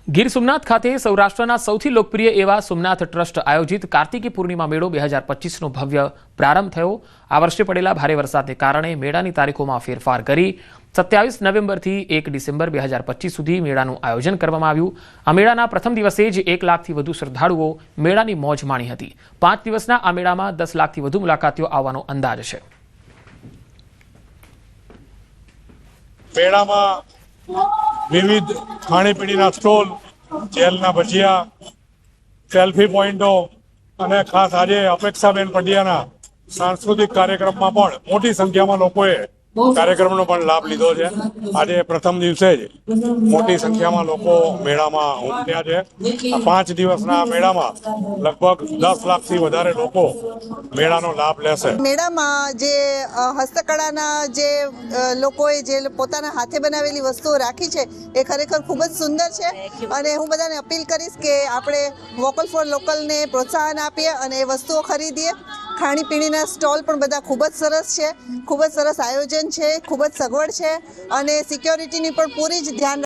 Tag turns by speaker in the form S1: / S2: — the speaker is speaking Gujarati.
S1: ગીર સોમનાથ ખાતે સૌરાષ્ટ્રના સૌથી લોકપ્રિય એવા સોમનાથ ટ્રસ્ટ આયોજિત કાર્તિકી પૂર્ણિમા મેળો 2025નો ભવ્ય પ્રારંભ થયો। આ વર્ષે પડેલા ભારે વરસાદને કારણે મેળાની તારીખોમાં ફેરફાર કરી 27 નવેમ્બરથી 1 ડિસેમ્બર 2025 સુધી મેળાનું આયોજન કરવામાં આવ્યું। આ મેળાના પ્રથમ દિવસે જ 1 લાખથી વધુ શ્રદ્ધાળુઓ મેળાની મોજ માણી હતી। 5 દિવસના આ મેળામાં 10 લાખથી વધુ મુલાકાતીઓ આવવાનો અંદાજ છે।
S2: મેળામાં વિવિધ ખાણીપીણીના સ્ટોલ, જેલના ભજીયા, સેલ્ફી પોઈન્ટો અને ખાસ આજે અપેક્ષાબેન પંડ્યાના સાંસ્કૃતિક કાર્યક્રમમાં પણ મોટી સંખ્યામાં લોકોએ કાર્યક્રમનો પણ લાભ લીધો છે। આજે પ્રથમ દિવસે જ મોટી સંખ્યામાં લોકો મેળામાં ઉમટ્યા છે। 5 દિવસના મેળામાં લગભગ 10 લાખથી વધારે લોકો મેળાનો લાભ લેશે।
S3: મેળામાં જે હસ્તકળાના જે લોકોએ જે પોતાના હાથે બનાવેલી વસ્તુઓ રાખી છે એ ખરેખર ખૂબ જ સુંદર છે અને હું બધાને અપીલ કરીશ કે આપણે વોકલ ફોર લોકલને પ્રોત્સાહન આપીએ અને એ વસ્તુઓ ખરીદીએ। ખાણીપીણીના સ્ટોલ પણ બધા ખૂબ જ સરસ છે, ખૂબ જ સરસ આયોજન છે, ખૂબ જ સગવડ છે અને સિક્યોરિટીની પણ પૂરી જ ધ્યાન